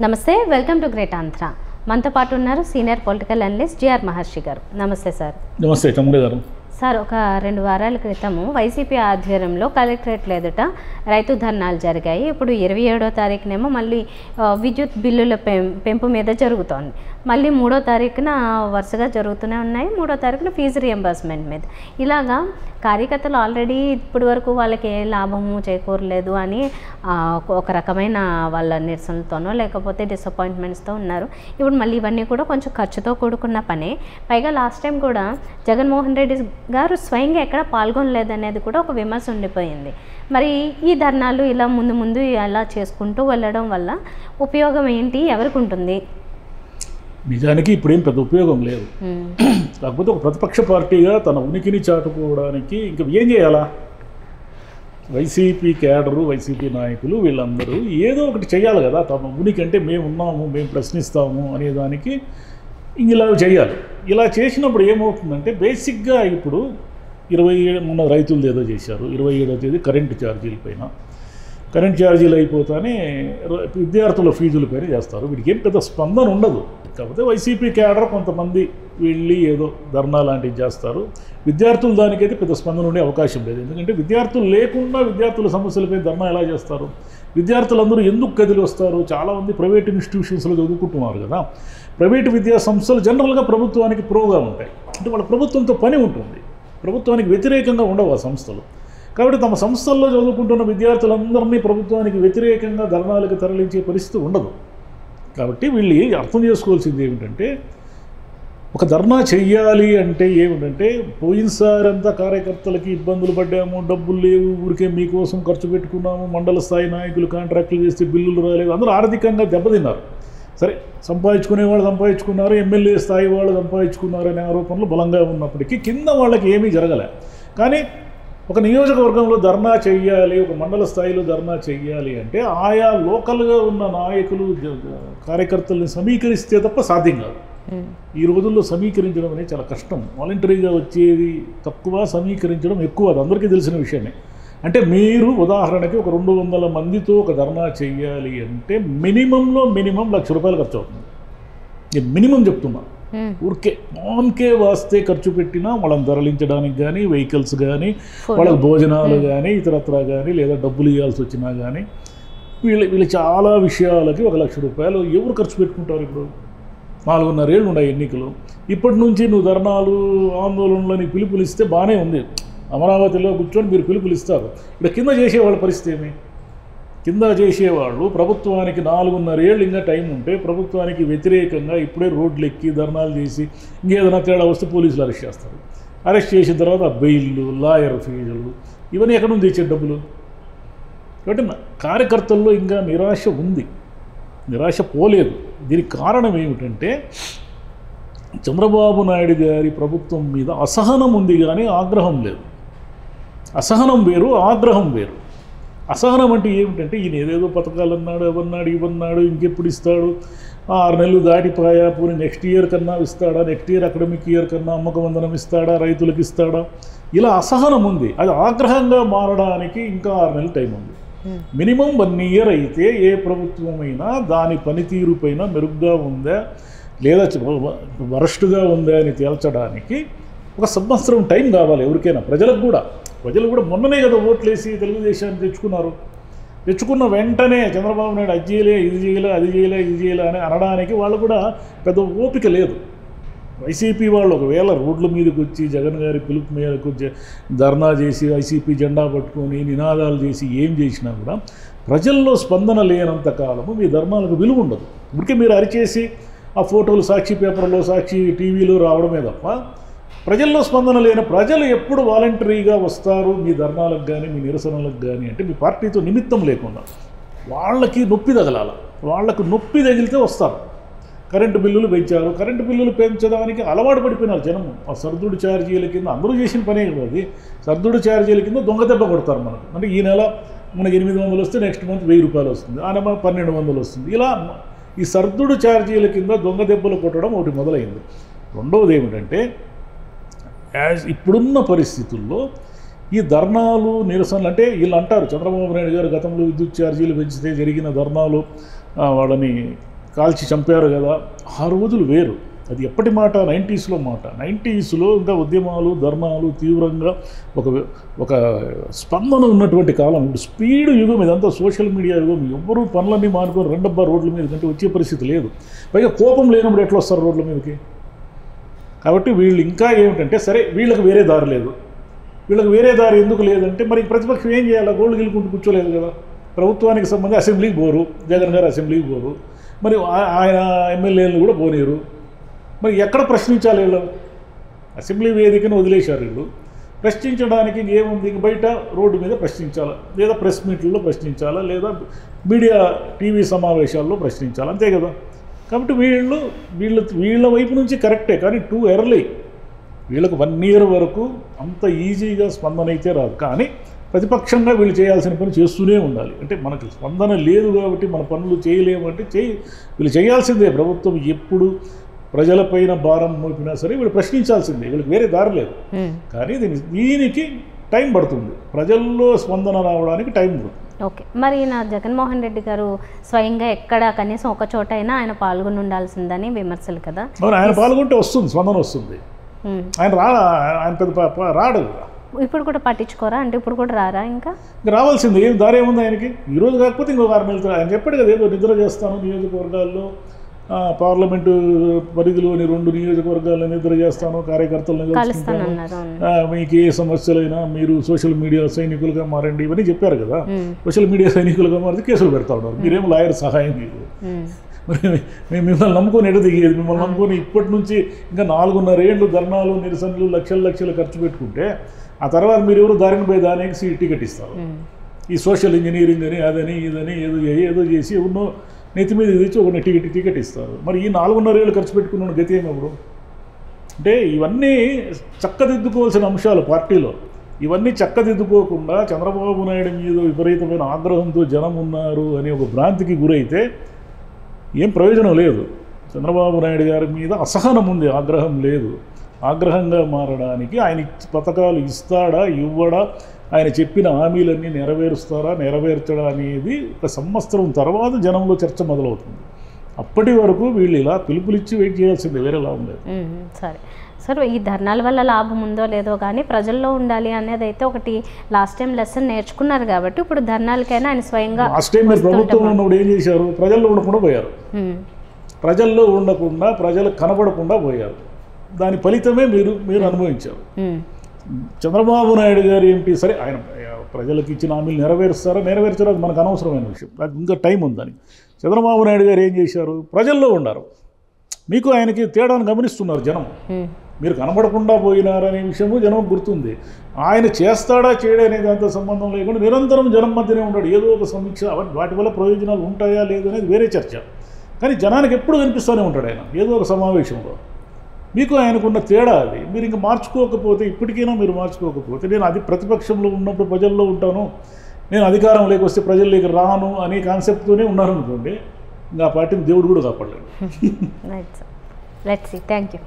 నమస్తే, welcome to great Andhra. మనతో పాటు ఉన్నారు సీనియర్ పొలిటికల్ అనలిస్ట్ జిఆర్ మహర్షి గారు. నమస్తే సార్. నమస్తే తమ్ముడు గారు. సార్, ఒక 2 వారాల క్రితము వైసీపీ ఆధ్వర్యంలో కలెక్టరేట్ల ఎదుట రైతు ధర్నాలు జరిగాయి. ఇప్పుడు 27వ తారీఖునేమో మళ్ళీ విద్యుత్ బిల్లుల పెంపు మీద జరుగుతోంది. మళ్ళీ 3వ తారీఖున వరుసగా జరుగుతూనే ఉన్నాయి. 3వ తారీఖున ఫీజు రియంబర్స్మెంట్ మీద. ఇలాగా కార్యకర్తలు ఆల్రెడీ ఇప్పటి వరకు వాళ్ళకి ఏ లాభము చేకూరలేదు అని ఒక రకమైన వాళ్ళ నిరసనలతోనో లేకపోతే డిసప్పాయింట్మెంట్స్తో ఉన్నారు. ఇప్పుడు మళ్ళీ ఇవన్నీ కూడా కొంచెం ఖర్చుతో కూడుకున్న పనే. పైగా లాస్ట్ టైం కూడా జగన్మోహన్ రెడ్డి గారు స్వయంగా ఎక్కడ పాల్గొనలేదనేది కూడా ఒక విమర్శ ఉండిపోయింది. మరి ఈ ధర్నాలు ఇలా ముందు అలా చేసుకుంటూ వెళ్ళడం వల్ల ఉపయోగం ఏంటి, ఎవరికి ఉంటుంది? నిజానికి ఇప్పుడేం పెద్ద ఉపయోగం లేదు. కాకపోతే ఒక ప్రతిపక్ష పార్టీగా తన ఉనికిని చాటుకోవడానికి ఇంకా ఏం చేయాలా? వైసీపీ క్యాడరు, వైసీపీ నాయకులు వీళ్ళందరూ ఏదో ఒకటి చేయాలి కదా. తమ ఉనికి అంటే మేము ఉన్నాము, మేము ప్రశ్నిస్తాము అనేదానికి ఇలా చేయాలి. ఇలా చేసినప్పుడు ఏమవుతుందంటే బేసిక్గా ఇప్పుడు 27 మొన్న రైతులది ఏదో చేశారు. 27వ తేదీ కరెంటు ఛార్జీల పైన, కరెంట్ ఛార్జీలు అయిపోతానే విద్యార్థుల ఫీజుల పైన చేస్తారు. వీడికి ఏం పెద్ద స్పందన ఉండదు. కాకపోతే వైసీపీ క్యాడర్ కొంతమంది వెళ్ళి ఏదో ధర్నా లాంటివి చేస్తారు. విద్యార్థులు దానికైతే పెద్ద స్పందన ఉండే అవకాశం లేదు. ఎందుకంటే విద్యార్థులు లేకుండా విద్యార్థుల సమస్యలపై ధర్నా ఎలా చేస్తారు? విద్యార్థులందరూ ఎందుకు కదిలి వస్తారు? చాలామంది ప్రైవేట్ ఇన్స్టిట్యూషన్స్లో చదువుకుంటున్నారు కదా. ప్రైవేటు విద్యా సంస్థలు జనరల్గా ప్రభుత్వానికి ప్రోగా ఉంటాయి. అంటే వాళ్ళ ప్రభుత్వంతో పని ఉంటుంది, ప్రభుత్వానికి వ్యతిరేకంగా ఉండవు ఆ సంస్థలు. కాబట్టి తమ సంస్థల్లో చదువుకుంటున్న విద్యార్థులందరినీ ప్రభుత్వానికి వ్యతిరేకంగా ధర్నాలకు తరలించే పరిస్థితి ఉండదు. కాబట్టి వీళ్ళు అర్థం చేసుకోవాల్సింది ఏమిటంటే, ఒక ధర్నా చెయ్యాలి అంటే ఏమిటంటే, పోయినసారంతా కార్యకర్తలకి ఇబ్బందులు పడ్డాము, డబ్బులు లేవు, ఊరికే మీకోసం ఖర్చు పెట్టుకున్నాము, మండల స్థాయి నాయకులు కాంట్రాక్టులు చేస్తే బిల్లులు రాలేదు, అందరూ ఆర్థికంగా దెబ్బతిన్నారు. సరే, సంపాదించుకునే వాళ్ళు సంపాదించుకున్నారు, ఎమ్మెల్యే స్థాయి వాళ్ళు సంపాదించుకున్నారు అనే ఆరోపణలు బలంగా ఉన్నప్పటికీ కింద వాళ్ళకి ఏమీ జరగలే. కానీ ఒక నియోజకవర్గంలో ధర్నా చెయ్యాలి, ఒక మండల స్థాయిలో ధర్నా చెయ్యాలి అంటే ఆయా లోకల్గా ఉన్న నాయకులు, కార్యకర్తల్ని సమీకరిస్తే తప్ప సాధ్యం కాదు. ఈ రోజుల్లో సమీకరించడం అనేది చాలా కష్టం. వాలంటరీగా వచ్చేది తక్కువ, సమీకరించడం ఎక్కువ. అది అందరికీ తెలిసిన విషయమే. అంటే మీరు ఉదాహరణకి ఒక 200 మందితో ఒక ధర్నా చెయ్యాలి అంటే మినిమంలో మినిమం ₹1,00,000 ఖర్చు అవుతుంది. నేను మినిమం చెప్తున్నా. ఊరికే నాన్కే వాస్తే ఖర్చు పెట్టినా వాళ్ళని తరలించడానికి కానీ, వెహికల్స్ కానీ, వాళ్ళకి భోజనాలు కానీ, ఇతరత్రా కానీ, లేదా డబ్బులు ఇవ్వాల్సి వచ్చినా కానీ, వీళ్ళు చాలా విషయాలకి ₹1,00,000 ఎవరు ఖర్చు పెట్టుకుంటారు? ఇప్పుడు 4.5 ఏళ్ళు ఉన్నాయి ఎన్నికలు. ఇప్పటి నుంచి నువ్వు ధర్నాలు, ఆందోళనలని పిలుపులు ఇస్తే బాగానే ఉంది. అమరావతిలో కూర్చొని మీరు పిలుపులు ఇస్తారు. ఇక్కడ కింద చేసేవాళ్ళ పరిస్థితి ఏమి? కింద చేసేవాళ్ళు ప్రభుత్వానికి 4.5 ఏళ్ళు ఇంకా టైం ఉంటే ప్రభుత్వానికి వ్యతిరేకంగా ఇప్పుడే రోడ్లు ఎక్కి ధర్నాలు చేసి ఇంకేదైనా తేడా వస్తే పోలీసులు అరెస్ట్ చేస్తారు. అరెస్ట్ చేసిన తర్వాత బెయిల్లు, లాయర్ ఫీజులు, ఇవన్నీ ఎక్కడ నుంచి తెచ్చే డబ్బులు? కాబట్టి కార్యకర్తల్లో ఇంకా నిరాశ ఉంది, నిరాశ పోలేదు. దీనికి కారణం ఏమిటంటే చంద్రబాబు నాయుడు గారి ప్రభుత్వం మీద అసహనం ఉంది కానీ ఆగ్రహం లేదు. అసహనం వేరు, ఆగ్రహం వేరు. అసహనం అంటే ఏమిటంటే ఈయన ఏదేదో పథకాలు అన్నాడు, అవన్నాడు, ఇవన్నాడు, ఇంకెప్పుడు ఇస్తాడు, 6 నెలలు దాటిపోయా, పోనీ నెక్స్ట్ ఇయర్ కన్నా ఇస్తాడా, నెక్స్ట్ ఇయర్ అకాడమిక్ ఇయర్ కన్నా అమ్మక వందనం ఇస్తాడా, రైతులకు ఇస్తాడా, ఇలా అసహనం ఉంది. అది ఆగ్రహంగా మారడానికి ఇంకా 6 నెలలు టైం ఉంది. మినిమం 1 ఇయర్ అయితే ఏ ప్రభుత్వమైనా దాని పనితీరు పైన మెరుగ్గా ఉందా లేదా వరస్ట్గా ఉందా అని తేల్చడానికి 1 సంవత్సరం టైం కావాలి ఎవరికైనా. ప్రజలు కూడా మొన్ననే కదా ఓట్లేసి తెలుగుదేశాన్ని తెచ్చుకున్న వెంటనే చంద్రబాబు నాయుడు అది చేయలే, ఇది చేయలే, అది చేయలే, ఇది చేయలే అని అనడానికి వాళ్ళు కూడా పెద్ద ఓపిక లేదు. వైసీపీ వాళ్ళు ఒకవేళ రోడ్ల మీదకి వచ్చి జగన్ గారి పిలుపు మీదకు ధర్నా చేసి వైసీపీ జెండా పట్టుకొని నినాదాలు చేసి ఏం చేసినా కూడా ప్రజల్లో స్పందన లేనంత కాలము మీ ధర్నాలకు విలువ ఉండదు. ఇప్పటికే మీరు అరిచేసి ఆ ఫోటోలు సాక్షి పేపర్లో, సాక్షి టీవీలో రావడమే తప్ప ప్రజల్లో స్పందన లేని ప్రజలు ఎప్పుడు వాలంటరీగా వస్తారు మీ ధర్నాలకు కానీ, మీ నిరసనలకు కానీ అంటే మీ పార్టీతో నిమిత్తం లేకుండా వాళ్ళకి నొప్పి తగలాల. వాళ్ళకు నొప్పి తగిలితే వస్తారు. కరెంటు బిల్లులు పెంచారు, కరెంటు బిల్లులు పెంచడానికి అలవాటు పడిపోయినారు జనం. ఆ సర్దుడు ఛార్జీల కింద అందరూ చేసిన పనే కదా అది. సర్దుడు ఛార్జీల కింద దొంగ దెబ్బ కొడతారు మనకు. అంటే ఈ నెల మనకి 800 వస్తే నెక్స్ట్ మంత్ ₹1,000 వస్తుంది, ఆ నెల 1,200 వస్తుంది. ఇలా ఈ సర్దుడు ఛార్జీల కింద దొంగ దెబ్బలు కొట్టడం ఒకటి మొదలైంది. రెండవది ఏమిటంటే ఇప్పుడున్న పరిస్థితుల్లో ఈ ధర్నాలు నిరసనలు అంటే వీళ్ళు అంటారు చంద్రబాబు నాయుడు గారు గతంలో విద్యుత్ ఛార్జీలు పెంచితే జరిగిన ధర్నాలు వాళ్ళని కాల్చి చంపారు కదా, ఆ రోజులు వేరు. అది ఎప్పటి మాట? 90స్లో మాట. 90స్లో ఇంకా ఉద్యమాలు ధర్నాలు తీవ్రంగా ఒక స్పందన ఉన్నటువంటి కాలం. ఇప్పుడు స్పీడ్ యుగం, ఇదంతా సోషల్ మీడియా యుగం. ఎవ్వరూ పనులన్నీ మానుకొని రెండబ్బా రోడ్ల మీద కంటే వచ్చే పరిస్థితి లేదు. పైగా కోపం లేనప్పుడు ఎట్లా వస్తారు రోడ్ల మీదకి? కాబట్టి వీళ్ళు ఇంకా ఏమిటంటే, సరే వీళ్ళకి వేరే దారి లేదు. వీళ్ళకి వేరే దారి ఎందుకు లేదంటే, మరి ప్రతిపక్షం ఏం చేయాలి? గోల్డ్ గిలుకుంటూ కూర్చోలేదు కదా. ప్రభుత్వానికి సంబంధించి అసెంబ్లీకి పోరు, జగన్ గారు అసెంబ్లీకి పోరు, మరి ఆయన ఎమ్మెల్యేలను కూడా పోనీరు. మరి ఎక్కడ ప్రశ్నించాలి వీళ్ళు? అసెంబ్లీ వేదికను వదిలేశారు వీళ్ళు. ప్రశ్నించడానికి ఏముంది? బయట రోడ్డు మీద ప్రశ్నించాలా, లేదా ప్రెస్ మీట్లలో ప్రశ్నించాలా, లేదా మీడియా టీవీ సమావేశాల్లో ప్రశ్నించాలి, అంతే కదా. కాబట్టి వీళ్ళ వైపు నుంచి కరెక్టే, కానీ టూ ఎర్లీ. వీళ్ళకు 1 year వరకు అంత ఈజీగా స్పందన అయితే రాదు. కానీ ప్రతిపక్షంగా వీళ్ళు చేయాల్సిన పని చేస్తూనే ఉండాలి. అంటే మనకు స్పందన లేదు కాబట్టి మన పనులు చేయలేమంటే వీళ్ళు చేయాల్సిందే. ప్రభుత్వం ఎప్పుడు ప్రజలపైన భారం మోపినా సరే వీళ్ళు ప్రశ్నించాల్సిందే, వీళ్ళకి వేరే దారి లేదు. కానీ దీనికి టైం పడుతుంది, ప్రజల్లో స్పందన రావడానికి టైం పడుతుంది. ఓకే, మరి నా జగన్మోహన్ రెడ్డి గారు స్వయంగా ఎక్కడ కనీసం ఒక చోట అయినా ఆయన పాల్గొని ఉండాల్సిందని విమర్శలు కదా. ఆయన పాల్గొంటే వస్తుంది, స్పందన వస్తుంది. ఆయన పెద్ద రాడు. ఇప్పుడు కూడా పట్టించుకోరా? అంటే ఇప్పుడు కూడా రారా? ఇంకా రావాల్సింది. ఏం దారి ఏముంది ఆయనకి? ఈరోజు కాకపోతే ఇంకొక 6 నెలలు. ఆయన చెప్పాడు కదా, ఏదో నిద్ర చేస్తాను నియోజకవర్గాల్లో, పార్లమెంటు పరిధిలోని 2 నియోజకవర్గాల్లో నిద్ర చేస్తాను, కార్యకర్తలను కలుస్తాను, మీకు ఏ సమస్యలైనా మీరు సోషల్ మీడియా సైనికులుగా మారండి, ఇవన్నీ చెప్పారు కదా. సోషల్ మీడియా సైనికులుగా మారితే కేసులు పెడతా ఉన్నారు. మీరేమో లాయర్ సహాయం మీరు. మరి మేము మిమ్మల్ని నమ్ముకొని దిగేది, మిమ్మల్ని నమ్ముకొని ఇప్పటి నుంచి ఇంకా 4.5 ఏళ్ళు ధర్నాలు నిరసనలు లక్షలు ఖర్చు పెట్టుకుంటే ఆ తర్వాత మీరు ఎవరు దారిని పోయి దానికి టికెట్ ఇస్తారు. ఈ సోషల్ ఇంజనీరింగ్ అని అదని ఇదని ఏదో చేసి ఉన్నో నెత్తి మీద తెచ్చి ఒక టికెట్ ఇస్తారు. మరి ఈ 4.5 ఏళ్ళు ఖర్చు పెట్టుకున్న గతి ఏమప్పుడు? అంటే ఇవన్నీ చక్కదిద్దుకోవాల్సిన అంశాలు పార్టీలో. ఇవన్నీ చక్కదిద్దుకోకుండా చంద్రబాబు నాయుడు మీద విపరీతమైన ఆగ్రహంతో జనం ఉన్నారు అనే ఒక భ్రాంతికి గురైతే ఏం ప్రయోజనం లేదు. చంద్రబాబు నాయుడు గారి మీద అసహనం ఉంది, ఆగ్రహం లేదు. ఆగ్రహంగా మారడానికి ఆయన పథకాలు ఇస్తాడా ఇవ్వడా, ఆయన చెప్పిన హామీలన్నీ నెరవేర్చడా అనేది ఒక సంవత్సరం తర్వాత జనంలో చర్చ మొదలవుతుంది. అప్పటి వరకు వీళ్ళు ఇలా పిలుపులిచ్చి వెయిట్ చేయాల్సిందే, వేరే లాభం లేదు. సరే సార్, ఈ ధర్నాల వల్ల లాభం ఉందో లేదో కానీ ప్రజల్లో ఉండాలి అనేది అయితే ఒకటి లాస్ట్ టైం లెసన్ నేర్చుకున్నారు కాబట్టి ఇప్పుడు ధర్నాలకైనా ఆయన స్వయంగా. లాస్ట్ టైం మీరు ప్రభుత్వంలో ఉన్నప్పుడు ఏం చేశారు? ప్రజల్లో ఉండకుండా పోయారు. ప్రజల్లో ఉండకుండా, ప్రజలకు కనబడకుండా పోయారు. దాని ఫలితమే మీరు అనుభవించారు. చంద్రబాబు నాయుడు గారు ఏంటి, సరే ఆయన ప్రజలకు ఇచ్చిన హామీలు నెరవేర్చారా మనకు అనవసరమైన విషయం, ఇంకా టైం ఉందని. చంద్రబాబు నాయుడు గారు ఏం చేశారు? ప్రజల్లో ఉన్నారు. మీకు ఆయనకి తేడాను గమనిస్తున్నారు జనం. మీరు కనబడకుండా పోయినారనే విషయము జనం గుర్తుంది. ఆయన చేస్తాడా చేయడా అనే దాంతో సంబంధం లేకుండా నిరంతరం జనం మధ్యనే ఉన్నాడు. ఏదో ఒక సమీక్ష, వాటి వల్ల ప్రయోజనాలు ఉంటాయా లేదు అనేది వేరే చర్చ. కానీ జనానికి ఎప్పుడు కనిపిస్తూనే ఉంటాడు ఆయన ఏదో ఒక సమావేశంలో. మీకు ఆయనకున్న తేడా అది. మీరు ఇంకా మార్చుకోకపోతే, ఇప్పటికైనా మీరు మార్చుకోకపోతే, నేను అది ప్రతిపక్షంలో ఉన్నప్పుడు ప్రజల్లో ఉంటాను, నేను అధికారం లేకొస్తే ప్రజల్లోకి రాను అనే కాన్సెప్ట్తోనే ఉన్నారనుకోండి, ఇంకా ఆ పార్టీని దేవుడు కూడా కాపాడలేడు. Right sir, let's see. Thank you.